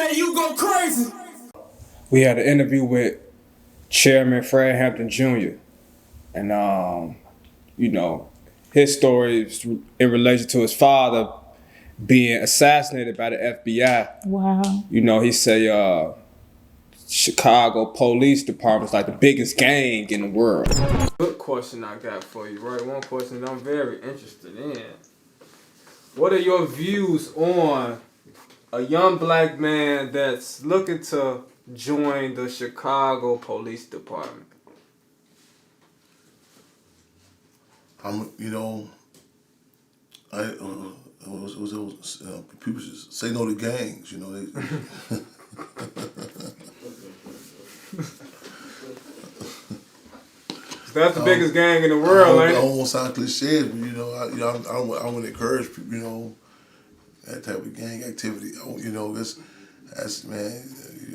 day you go crazy. We had an interview with Chairman Fred Hampton Jr. And, you know, his story is in relation to his father being assassinated by the FBI. Wow. You know, he said Chicago Police Department is like the biggest gang in the world. Good question I got for you, right? One question that I'm very interested in. What are your views on a young black man that's looking to join the Chicago Police Department? People should say no to gangs, you know. That's the biggest gang in the world, ain't it? I don't want to sound cliche, but I want to encourage people, you know, that type of gang activity. You know, that's man.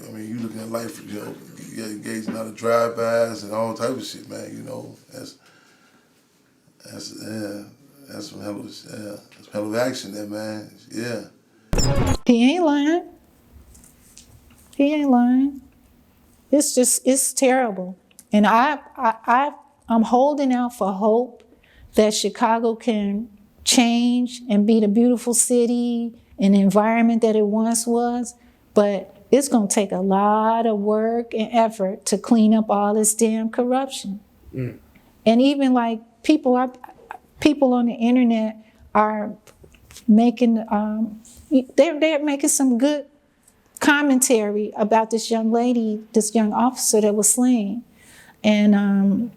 I mean, you looking at life, you know, you engaging out of drive-bys and all type of shit, man. You know, that's some hell of action there, man. Yeah. He ain't lying. He ain't lying. It's terrible. And I'm holding out for hope that Chicago can change and be the beautiful city and environment that it once was. But it's going to take a lot of work and effort to clean up all this damn corruption. Mm. And even like people on the internet are making, they're making some good commentary about this young lady, this young officer that was slain. And,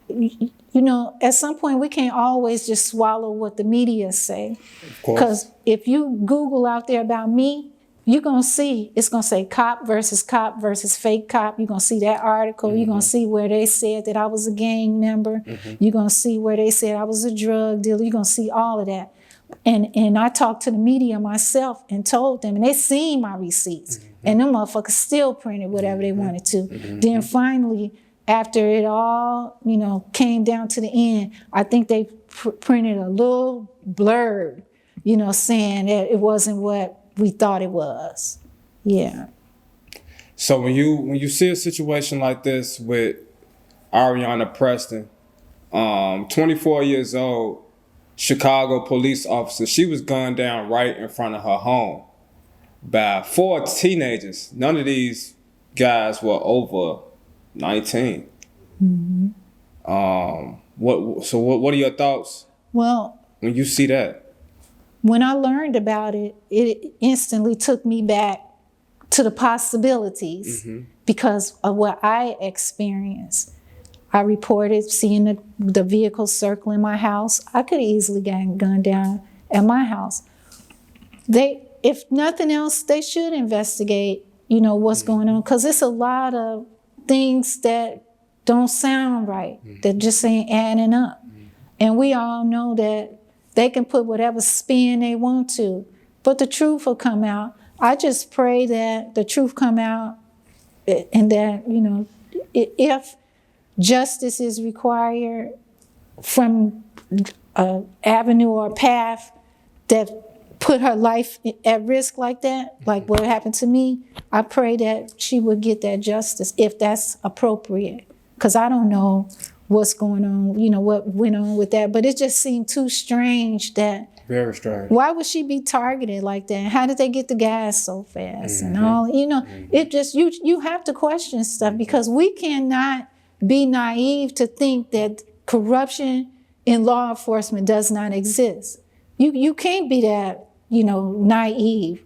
you know, at some point we can't always just swallow what the media say. Because if you Google out there about me, you're going to see, it's going to say cop versus fake cop. You're going to see that article. Mm-hmm. You're going to see where they said that I was a gang member. Mm-hmm. You're going to see where they said I was a drug dealer. You're going to see all of that. And I talked to the media myself and told them, and they seen my receipts. Mm-hmm. And them motherfuckers still printed whatever they wanted to. Mm-hmm. Then finally, after it all, you know, came down to the end, I think they printed a little blurb, you know, saying that it wasn't what we thought it was. Yeah. So when you see a situation like this with Ariana Preston, 24 years old, Chicago police officer, she was gunned down right in front of her home by 4 teenagers. None of these guys were over 19. Mm-hmm. What are your thoughts? Well, when you see that? When I learned about it, it instantly took me back to the possibilities. Mm-hmm. Because of what I experienced. I reported seeing the vehicle circling my house. I could easily get gunned down at my house. If nothing else, they should investigate, you know, what's going on. Because it's a lot of things that don't sound right, that just ain't adding up. And we all know that they can put whatever spin they want to, but the truth will come out. I just pray that the truth come out and that, you know, if justice is required from an avenue or a path that put her life at risk like that, like what happened to me, I pray that she would get that justice if that's appropriate. Because I don't know what's going on, you know, what went on with that. But it just seemed too strange that... Very strange. Why would she be targeted like that? How did they get the gas so fast? Mm-hmm. And all, you know, it just, you have to question stuff because we cannot be naive to think that corruption in law enforcement does not exist. You can't be that, you know, naive.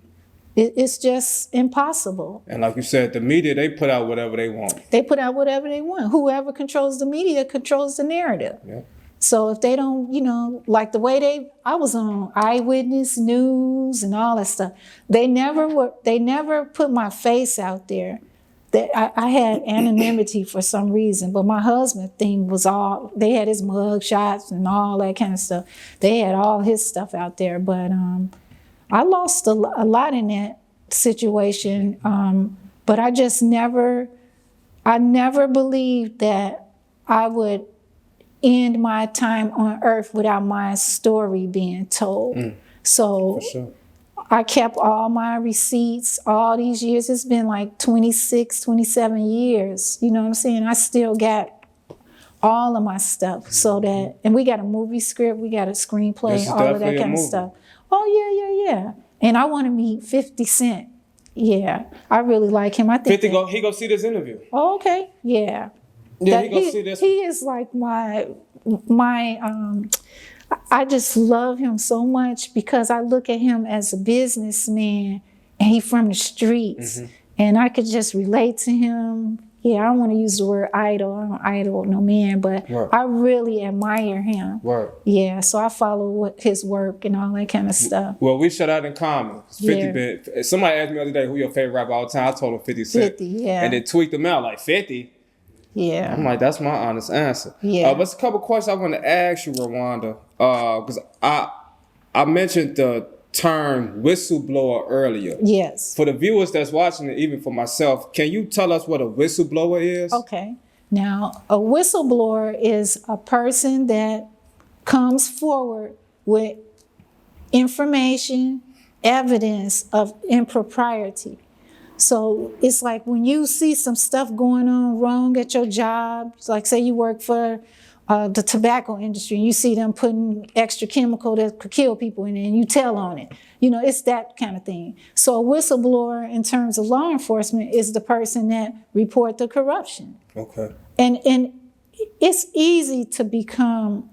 It's just impossible. And like you said, the media, they put out whatever they want. They put out whatever they want. Whoever controls the media controls the narrative. Yeah. So if they don't, you know, like the way I was on Eyewitness News and all that stuff. They never put my face out there. That I had anonymity for some reason, but my husband thing was all, they had his mug shots and all that kind of stuff. They had all his stuff out there, but I lost a lot in that situation, but I never believed that I would end my time on earth without my story being told. So for sure. I kept all my receipts all these years. It's been like 26, 27 years. You know what I'm saying? I still got all of my stuff. So that, and we got a movie script, we got a screenplay, all of that kind of stuff. Oh, yeah. And I want to meet 50 Cent. Yeah, I really like him. I think 50 he go see this interview. Oh, okay. Yeah. Yeah, he go see this. He is like my I just love him so much because I look at him as a businessman and he from the streets. And I could just relate to him. Yeah, I don't want to use the word idol. I don't idol no man, but I really admire him. Yeah, so I follow his work and all that kind of stuff. Well, we shut out in common. 50 bit. Somebody asked me the other day, who your favorite rapper all the time? I told him 50 Cent. 50, yeah. And then tweaked them out like 50. Yeah. I'm like, that's my honest answer. Yeah. But there's a couple questions I want to ask you, Rawanda. Because I mentioned the term whistleblower earlier. Yes. For the viewers that's watching it, even for myself, can you tell us what a whistleblower is? Okay. Now, a whistleblower is a person that comes forward with information, evidence of impropriety. So it's like when you see some stuff going on wrong at your job, like say you work for the tobacco industry and you see them putting extra chemical that could kill people in it and you tell on it. You know, it's that kind of thing. So a whistleblower in terms of law enforcement is the person that report the corruption. Okay. And it's easy to become,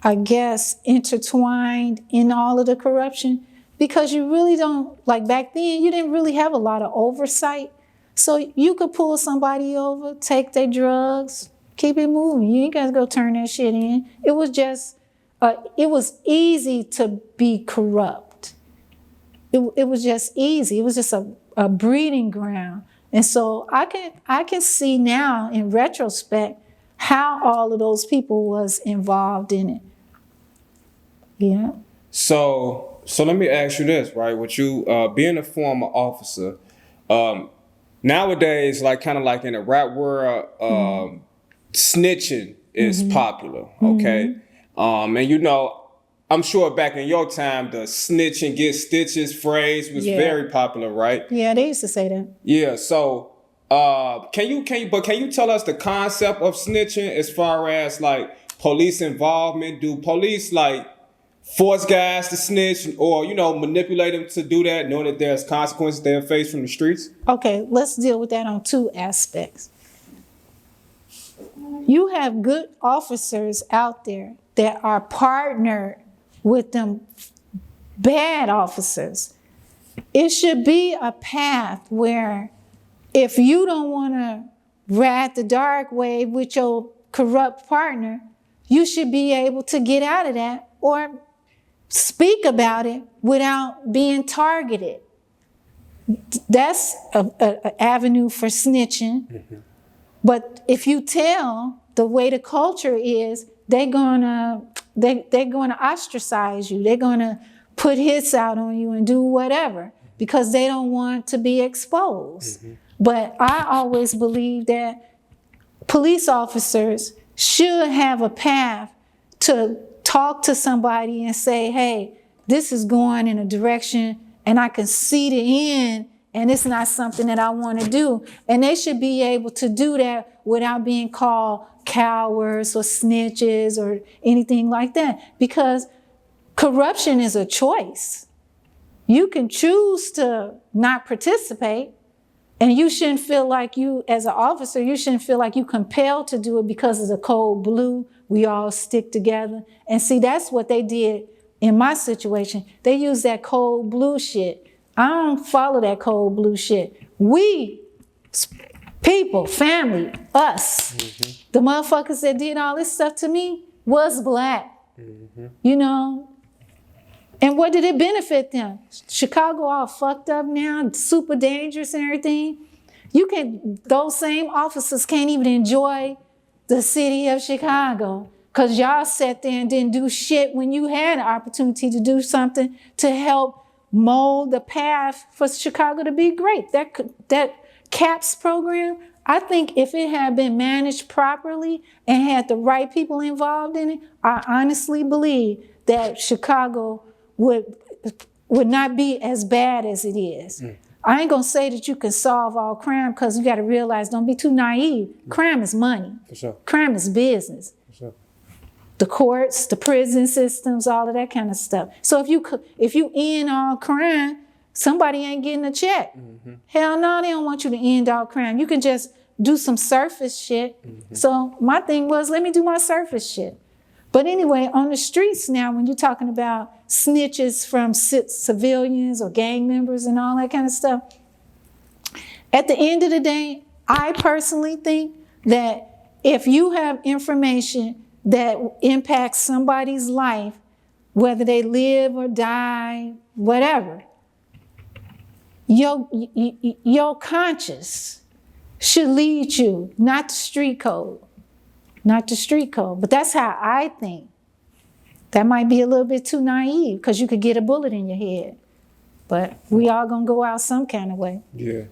I guess, intertwined in all of the corruption because you really don't, like back then, you didn't really have a lot of oversight. So you could pull somebody over, take their drugs, keep it moving. You ain't got to go turn that shit in. It was just, it was easy to be corrupt. It was just easy. It was just a breeding ground. And so I can see now in retrospect how all of those people was involved in it. Yeah. So let me ask you this, right? With you being a former officer, nowadays, like kind of like in the rap world, snitching is popular, okay? And you know, I'm sure back in your time, the snitch and get stitches phrase was very popular, right? Yeah, they used to say that. Yeah, so can you tell us the concept of snitching as far as like police involvement? Do police like force guys to snitch or, you know, manipulate them to do that, knowing that there's consequences they'll face from the streets? Okay, let's deal with that on two aspects. You have good officers out there that are partnered with them bad officers. It should be a path where if you don't want to ride the dark wave with your corrupt partner, you should be able to get out of that or speak about it without being targeted. That's an avenue for snitching. But if you tell the way the culture is, they're gonna ostracize you. They're gonna put hits out on you and do whatever because they don't want to be exposed. But I always believe that police officers should have a path to talk to somebody and say, hey, this is going in a direction and I can see the end and it's not something that I want to do. And they should be able to do that without being called cowards or snitches or anything like that. Because corruption is a choice. You can choose to not participate, and you shouldn't feel like you, as an officer, you shouldn't feel like you compelled to do it because of the code blue. We all stick together. And see, that's what they did in my situation. They used that code blue shit. I don't follow that code blue shit. We, people, family, us, the motherfuckers that did all this stuff to me was black. You know? And what did it benefit them? Chicago all fucked up now, super dangerous and everything. Those same officers can't even enjoy the city of Chicago because y'all sat there and didn't do shit when you had an opportunity to do something to help mold the path for Chicago to be great. That CAPS program, I think if it had been managed properly and had the right people involved in it, I honestly believe that Chicago would would not be as bad as it is. I ain't gonna say that you can solve all crime, because you gotta realize, don't be too naive. Crime is money. For sure. Crime is business. For sure. The courts, the prison systems, all of that kind of stuff. So if you end all crime, somebody ain't getting a check. Hell no, they don't want you to end all crime. You can just do some surface shit. So my thing was, let me do my surface shit. But anyway, on the streets now, when you're talking about snitches from civilians or gang members and all that kind of stuff, at the end of the day, I personally think that if you have information that impacts somebody's life, whether they live or die, whatever, your conscience should lead you, not the street code. Not the street code, but that's how I think. That might be a little bit too naive, because you could get a bullet in your head. But we all gonna go out some kind of way. Yeah.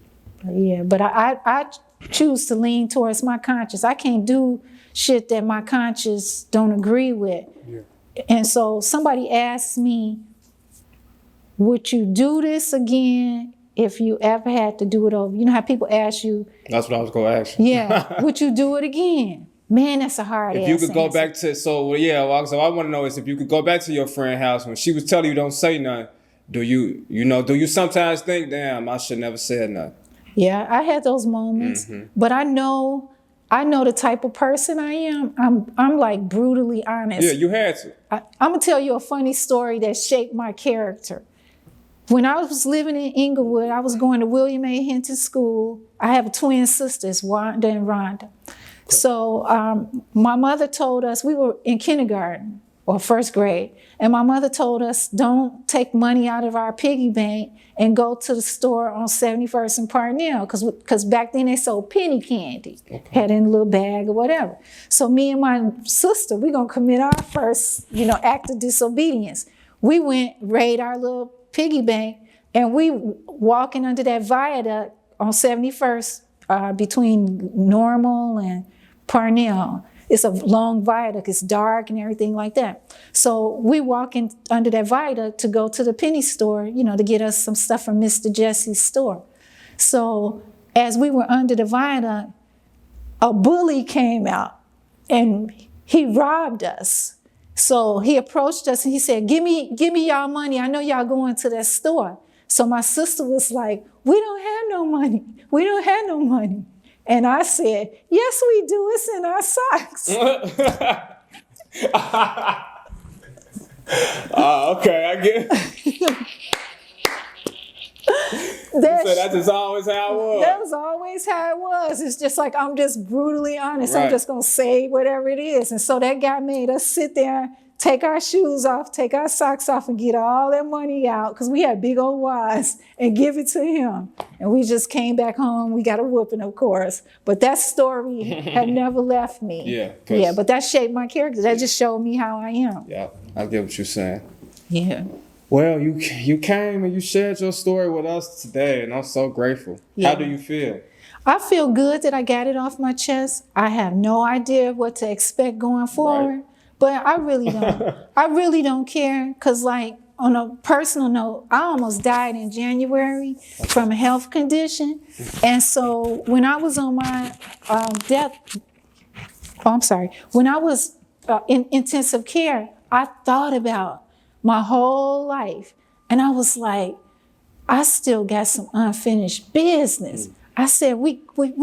But I choose to lean towards my conscience. I can't do shit that my conscience don't agree with. Yeah. And so somebody asked me, would you do this again if you ever had to do it over? You know how people ask you. That's what I was gonna ask you. Yeah, would you do it again? Man, that's a hard If ass you could go answer. back to, so I want to know is, if you could go back to your friend's house when she was telling you don't say nothing, do you sometimes think, damn, I should never said nothing? Yeah, I had those moments, but I know the type of person I am. I'm like brutally honest. Yeah, you had to. I'm gonna tell you a funny story that shaped my character. When I was living in Inglewood, I was going to William A. Hinton School. I have twin sisters, Wanda and Rawanda. So my mother told us, we were in kindergarten or first grade, and my mother told us, don't take money out of our piggy bank and go to the store on 71st and Parnell, because back then they sold penny candy, had in a little bag or whatever. So me and my sister, we gonna commit our first, act of disobedience. We went, raid our little piggy bank, and we walking under that viaduct on 71st between Normal and Parnell. It's a long viaduct, it's dark and everything like that. So we walking under that viaduct to go to the penny store, to get us some stuff from Mr. Jesse's store. So as we were under the viaduct, a bully came out and he robbed us. So he approached us and he said, give me y'all money. I know y'all going to that store. So my sister was like, we don't have no money. We don't have no money. And I said, yes, we do. It's in our socks. Okay, I get it. So that's just always how it was. That was always how it was. It's just like, I'm just brutally honest. Right. I'm just going to say whatever it is. And so that guy made us sit there, take our shoes off, take our socks off, and get all that money out, because we had big old wads, and give it to him. And we just came back home. We got a whooping, of course. But that story had never left me. Yeah. But that shaped my character. That just showed me how I am. Yeah, I get what you're saying. Yeah. Well, you came and you shared your story with us today, and I'm so grateful. Yeah. How do you feel? I feel good that I got it off my chest. I have no idea what to expect going forward. Right. But I really don't. I really don't care, because like on a personal note, I almost died in January from a health condition. And so when I was on my when I was in intensive care, I thought about my whole life. And I was like, I still got some unfinished business. I said, we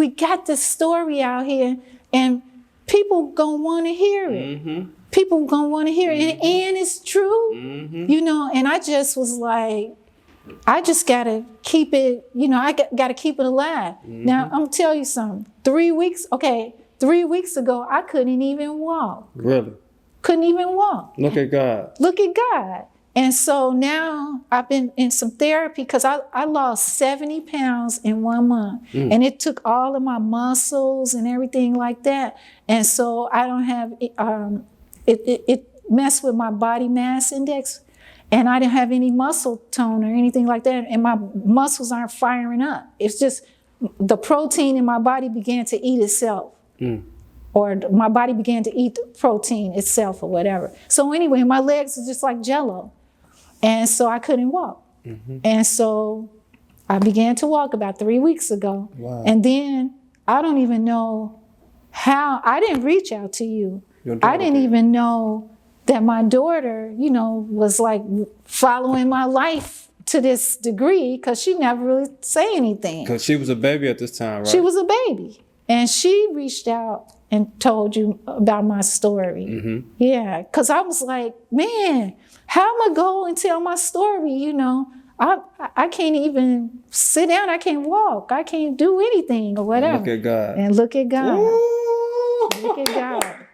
got this story out here, and people gonna want to hear it. People gonna want to hear it, and it's true, and I just was like, I just gotta keep it, I gotta keep it alive. Now, I'm gonna tell you something. 3 weeks ago, I couldn't even walk. Really? Couldn't even walk. Look at God. Look at God. And so now I've been in some therapy, because I lost 70 pounds in 1 month. And it took all of my muscles and everything like that. And so I don't have, it messed with my body mass index. And I didn't have any muscle tone or anything like that. And my muscles aren't firing up. It's just the protein in my body began to eat itself. Or my body began to eat the protein itself or whatever. So anyway, my legs are just like Jell-O. And so I couldn't walk. And so I began to walk about 3 weeks ago. Wow. And then I don't even know how, I didn't reach out to you. I didn't even know that my daughter, you know, was like following my life to this degree, because she never really say anything. Because she was a baby at this time, right? She was a baby. And she reached out and told you about my story. Yeah, because I was like, man, how am I going to go and tell my story, you know? I can't even sit down. I can't walk. I can't do anything or whatever. Look at God. And look at God. Ooh. Look at God.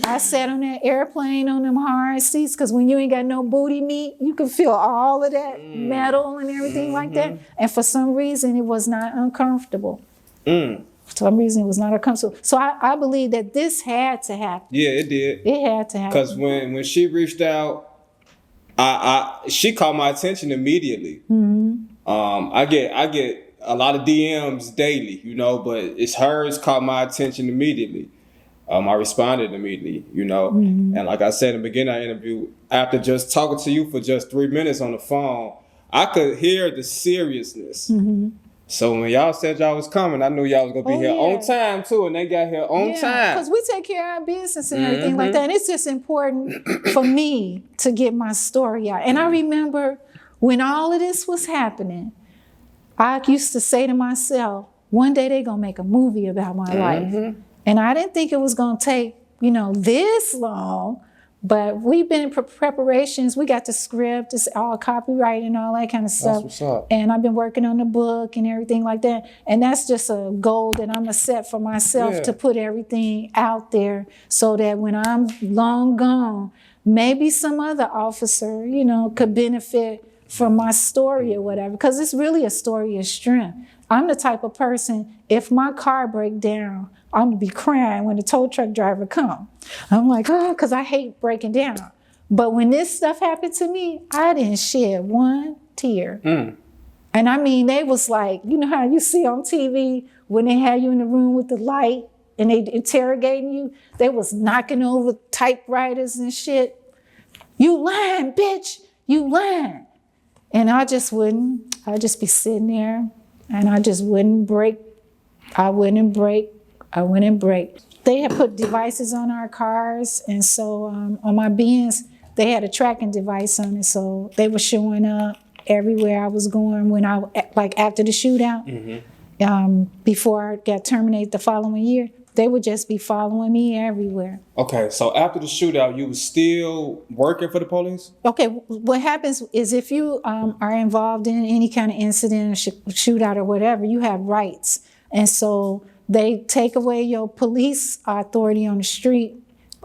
I sat on that airplane on them hard seats, because when you ain't got no booty meat, you can feel all of that metal and everything like that. And for some reason, it was not uncomfortable. For some reason, it was not uncomfortable. So I believe that this had to happen. Yeah, it did. It had to happen. Because when she reached out, she caught my attention immediately. I get a lot of DMs daily, you know, but it's hers caught my attention immediately. I responded immediately, you know. And like I said in the beginning of the interview, after just talking to you for just 3 minutes on the phone, I could hear the seriousness. So when y'all said y'all was coming, I knew y'all was going to be here on time, too. And they got here on time. Because we take care of our business and everything like that. And it's just important for me to get my story out. And I remember when all of this was happening, I used to say to myself, one day they're going to make a movie about my life. And I didn't think it was going to take, you know, this long, but we've been in preparations. We got the script, it's all copyright and all that kind of stuff. That's what's up. And I've been working on the book and everything like that. And that's just a goal that I'm going to set for myself, to put everything out there so that when I'm long gone, maybe some other officer, you know, could benefit from my story or whatever, because it's really a story of strength. I'm the type of person, if my car break down, I'm gonna be crying when the tow truck driver come. I'm like, oh, because I hate breaking down. But when this stuff happened to me, I didn't shed one tear. And I mean, they was like, you know how you see on TV when they had you in the room with the light and they interrogating you? They was knocking over typewriters and shit. You lying, bitch, you lying. And I just wouldn't. I'd just be sitting there and I just wouldn't break. I wouldn't break. They had put devices on our cars, and so on my Benz, they had a tracking device on it, so they were showing up everywhere I was going when like after the shootout, before I got terminated the following year, they would just be following me everywhere. Okay, so after the shootout, you was still working for the police? Okay, what happens is if you are involved in any kind of incident or shootout or whatever, you have rights, and so they take away your police authority on the street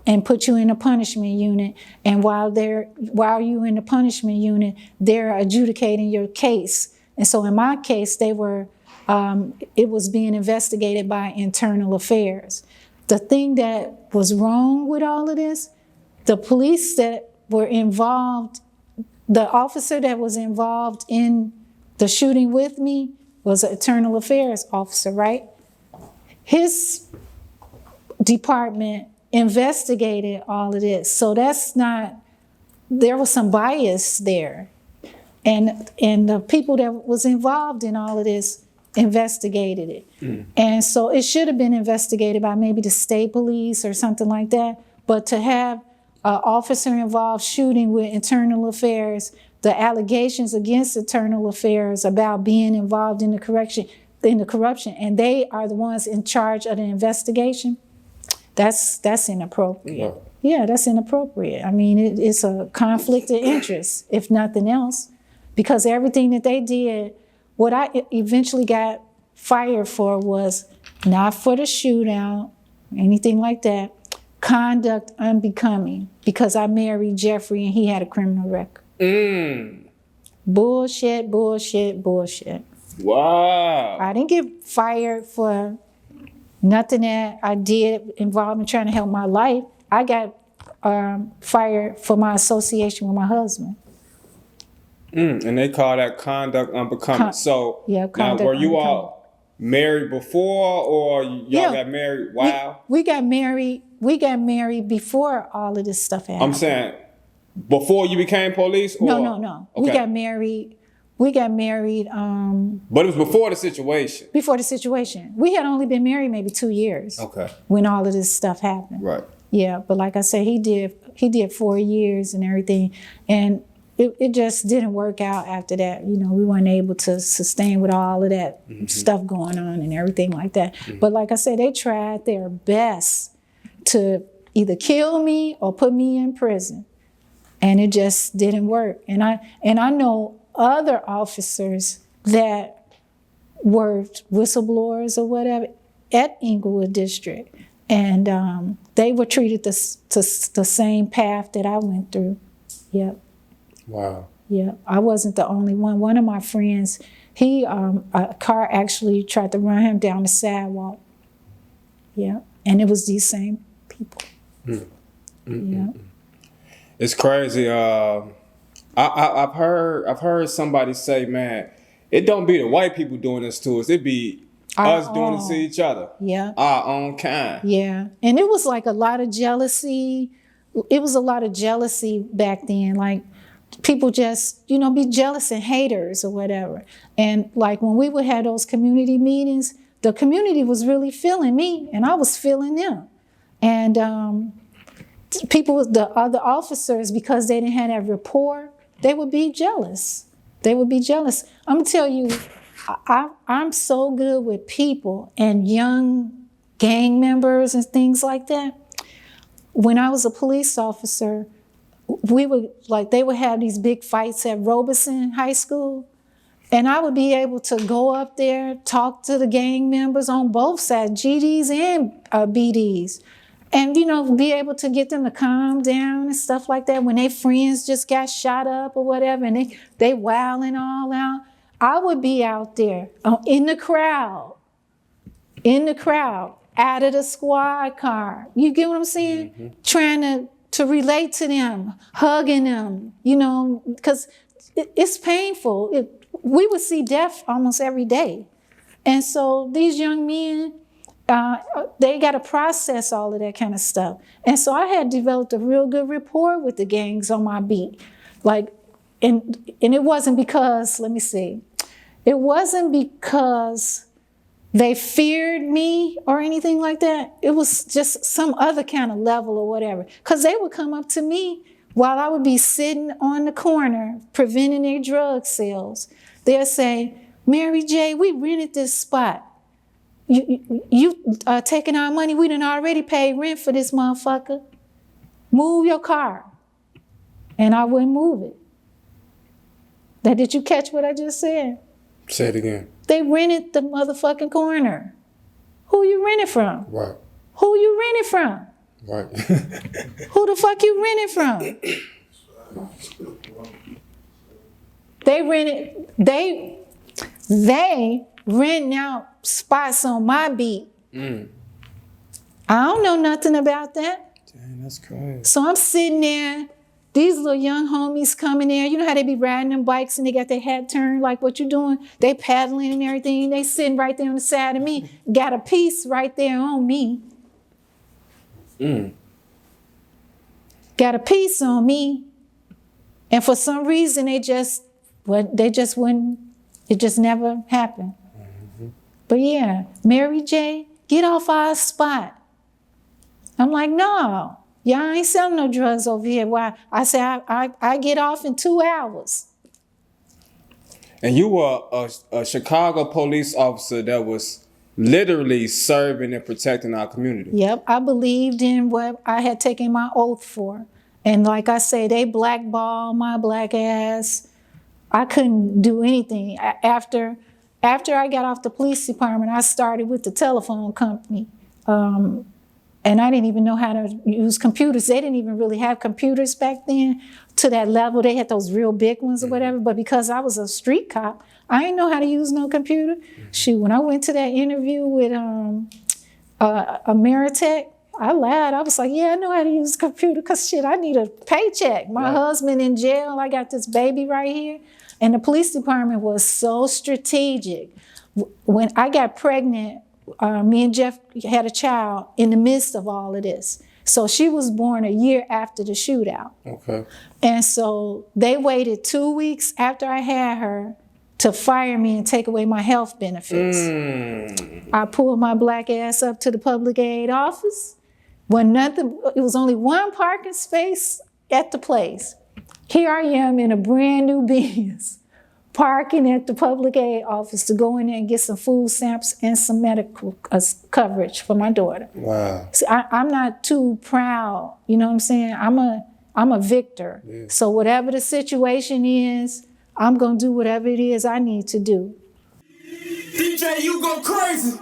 and put you in a punishment unit. And while you're in the punishment unit, they're adjudicating your case. And so in my case, it was being investigated by internal affairs. The thing that was wrong with all of this, the police that were involved, the officer that was involved in the shooting with me was an internal affairs officer, right? His department investigated all of this. So there was some bias there. And the people that was involved in all of this investigated it. And so it should have been investigated by maybe the state police or something like that. But to have an officer involved shooting with internal affairs, the allegations against internal affairs about being involved in the corruption, and they are the ones in charge of the investigation, that's inappropriate. Yeah, that's inappropriate. I mean, it's a conflict of interest, if nothing else, because everything that they did, what I eventually got fired for was not for the shootout, anything like that, conduct unbecoming, because I married Jeffrey and he had a criminal record. Bullshit. Wow. I didn't get fired for nothing that I did involved in trying to help my life. I got fired for my association with my husband. And they call that conduct unbecoming. Now, were you all married before, or y'all got married while? We got married before all of this stuff happened. I'm saying, Before you became police? Or? No. Okay. We got married. But it was before the situation. Before the situation. We had only been married maybe 2 years. Okay. When all of this stuff happened. Right. Yeah, but like I said, he did 4 years and everything, and it just didn't work out after that. You know, we weren't able to sustain with all of that stuff going on and everything like that. But like I said, they tried their best to either kill me or put me in prison, and it just didn't work. And I know other officers that were whistleblowers or whatever at Inglewood District, and they were treated the same path that I went through. Yep. Wow. Yeah, I wasn't the only one. One of my friends, a car actually tried to run him down the sidewalk. Yeah, and it was these same people. Yeah. It's crazy. I've heard somebody say, man, it don't be the white people doing this to us. It be us doing it to each other. Yeah. Our own kind. Yeah, and it was like a lot of jealousy. It was a lot of jealousy back then. Like, people just, be jealous and haters or whatever. And like when we would have those community meetings, the community was really feeling me and I was feeling them. And the other officers, because they didn't have that rapport, they would be jealous. I'm gonna tell you, I'm so good with people and young gang members and things like that. When I was a police officer, they would have these big fights at Robeson High School, and I would be able to go up there, talk to the gang members on both sides, GDs and BDs, and be able to get them to calm down and stuff like that. When their friends just got shot up or whatever, and they wilding all out, I would be out there in the crowd, out of the squad car. You get what I'm saying? Mm-hmm. Trying to relate to them, hugging them, because it's painful. We would see death almost every day. And so these young men, they got to process all of that kind of stuff. And so I had developed a real good rapport with the gangs on my beat. And it wasn't because, it wasn't because they feared me or anything like that. It was just some other kind of level or whatever. Because they would come up to me while I would be sitting on the corner preventing their drug sales. They'll say, Mary J., we rented this spot. You taking our money? We done already paid rent for this motherfucker. Move your car. And I wouldn't move it. Now, did you catch what I just said? Say it again. They rented the motherfucking corner. Who you rented from? Right. Who you rented from? Right. Who the fuck you rented from? They renting out spots on my beat. I don't know nothing about that. Dang, that's crazy. So I'm sitting there, these little young homies coming there. You know how they be riding them bikes and they got their hat turned like what you doing? They paddling and everything. They sitting right there on the side of me. Got a piece right there on me. Got a piece on me. And for some reason, it just never happened. But yeah, Mary J., get off our spot. I'm like, no, y'all ain't selling no drugs over here. Why? I say, I get off in 2 hours. And you were a Chicago police officer that was literally serving and protecting our community. Yep, I believed in what I had taken my oath for. And like I say, they blackballed my black ass. I couldn't do anything. After I got off the police department, I started with the telephone company. And I didn't even know how to use computers. They didn't even really have computers back then to that level. They had those real big ones or whatever. But because I was a street cop, I didn't know how to use no computer. Shoot, when I went to that interview with Ameritech, I lied. I was like, yeah, I know how to use a computer because shit, I need a paycheck. My husband in jail. I got this baby right here. And the police department was so strategic. When I got pregnant, me and Jeff had a child in the midst of all of this. So she was born a year after the shootout. Okay. And so they waited 2 weeks after I had her to fire me and take away my health benefits. I pulled my black ass up to the public aid office. When nothing, it was only one parking space at the place. Here I am in a brand new Benz, parking at the public aid office to go in there and get some food stamps and some medical coverage for my daughter. Wow. See, I'm not too proud, you know what I'm saying? I'm a victor. Yeah. So whatever the situation is, I'm gonna do whatever it is I need to do. DJ, you go crazy.